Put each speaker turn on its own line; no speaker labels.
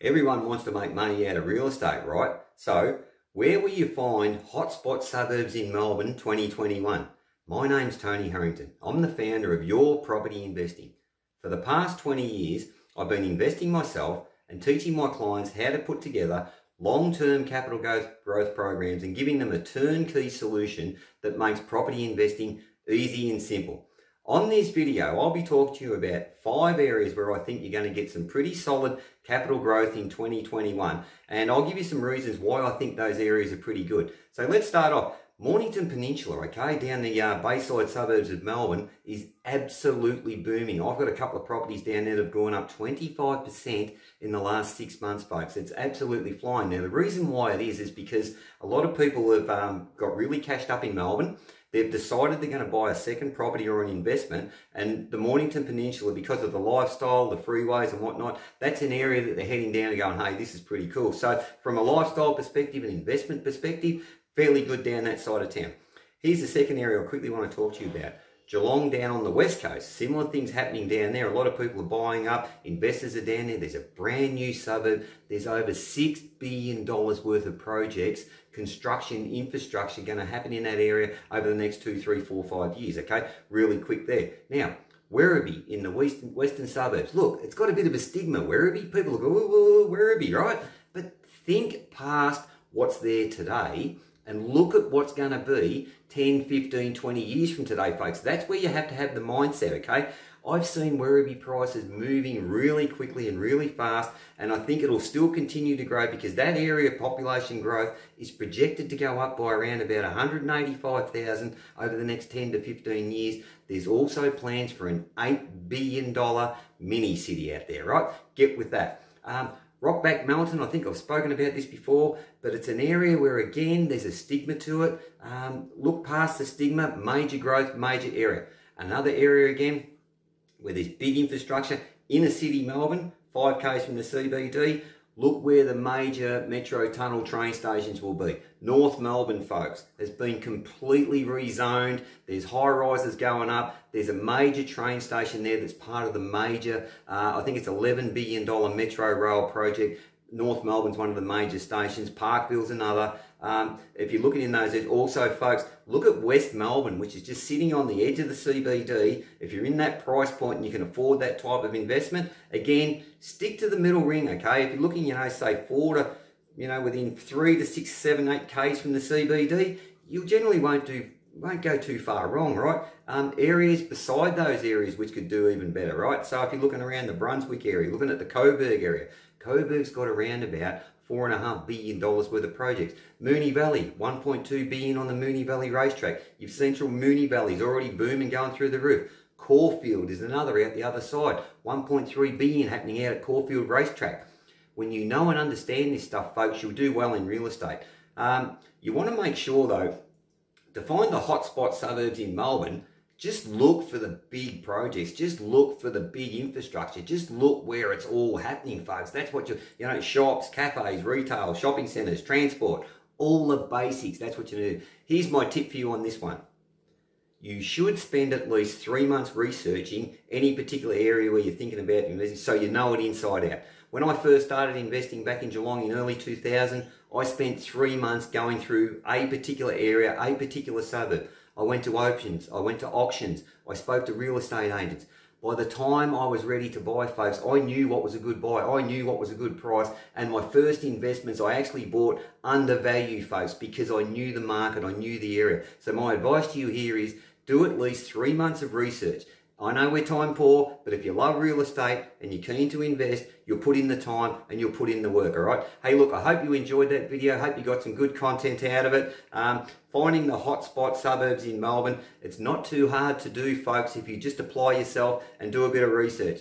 Everyone wants to make money out of real estate, right? So, where will you find Hotspot Suburbs in Melbourne 2021? My name's Tony Harrington. I'm the founder of Your Property Investing. For the past 20 years, I've been investing myself and teaching my clients how to put together long-term capital growth programs and giving them a turnkey solution that makes property investing easy and simple. On this video, I'll be talking to you about 5 areas where I think you're going to get some pretty solid capital growth in 2021. And I'll give you some reasons why I think those areas are pretty good. So let's start off. Mornington Peninsula, okay, down the bayside suburbs of Melbourne is absolutely booming. I've got a couple of properties down there that have gone up 25% in the last 6 months, folks. It's absolutely flying. Now, the reason why it is because a lot of people have got really cashed up in Melbourne. They've decided they're going to buy a second property or an investment, and the Mornington Peninsula, because of the lifestyle, the freeways and whatnot, that's an area that they're heading down and going, hey, this is pretty cool. So from a lifestyle perspective and investment perspective, fairly good down that side of town. Here's the second area I quickly want to talk to you about. Geelong down on the west coast, similar things happening down there. A lot of people are buying up, investors are down there. There's a brand new suburb. There's over $6 billion worth of projects, construction, infrastructure going to happen in that area over the next 2, 3, 4, 5 years, okay? Really quick there. Now, Werribee in the western suburbs. Look, it's got a bit of a stigma. Werribee, people go, oh, Werribee, right? But think past what's there today and look at what's going to be 10, 15, 20 years from today, folks. That's where you have to have the mindset, okay? I've seen Werribee prices moving really quickly and really fast, and I think it'll still continue to grow because that area of population growth is projected to go up by around about 185,000 over the next 10 to 15 years. There's also plans for an $8 billion mini city out there, right? Get with that. Rockback Mountain, I think I've spoken about this before, but it's an area where, again, there's a stigma to it. Look past the stigma, major growth, major area. Another area, again, where there's big infrastructure, inner city Melbourne, 5 k's from the CBD. Look where the major metro tunnel train stations will be. North Melbourne, folks, has been completely rezoned. There's high-rises going up. There's a major train station there that's part of the major, I think it's $11 billion metro rail project. North Melbourne's one of the major stations. Parkville's another. If you're looking in those, also, folks, look at West Melbourne, which is just sitting on the edge of the CBD. If you're in that price point and you can afford that type of investment, again, stick to the middle ring, okay? If you're looking, say 4 to, within 3 to 6, 7, 8 k's from the CBD, you generally won't go too far wrong, right? Areas beside those areas which could do even better, right? So if you're looking around the Brunswick area, looking at the Coburg area, Coburg's got around about $4.5 billion worth of projects. Moonee Valley, $1.2 billion on the Moonee Valley racetrack. You've central Moonee Valley's already booming, going through the roof. Caulfield is another out the other side. $1.3 billion happening out at Caulfield racetrack. When you know and understand this stuff, folks, you'll do well in real estate. You want to make sure, though, to find the hotspot suburbs in Melbourne, just look for the big projects. Just look for the big infrastructure. Just look where it's all happening, folks. That's what shops, cafes, retail, shopping centres, transport, all the basics. That's what you do. Here's my tip for you on this one. You should spend at least 3 months researching any particular area where you're thinking about investing so you know it inside out. When I first started investing back in Geelong in early 2000, I spent 3 months going through a particular area, a particular suburb. I went to auctions, I spoke to real estate agents. By the time I was ready to buy, folks, I knew what was a good buy, I knew what was a good price, and my first investments I actually bought undervalued, folks, because I knew the market, I knew the area. So my advice to you here is do at least 3 months of research. I know we're time poor, but if you love real estate and you're keen to invest, you'll put in the time and you'll put in the work, all right? Hey, look, I hope you enjoyed that video. I hope you got some good content out of it. Finding the hotspot suburbs in Melbourne, it's not too hard to do, folks, if you just apply yourself and do a bit of research.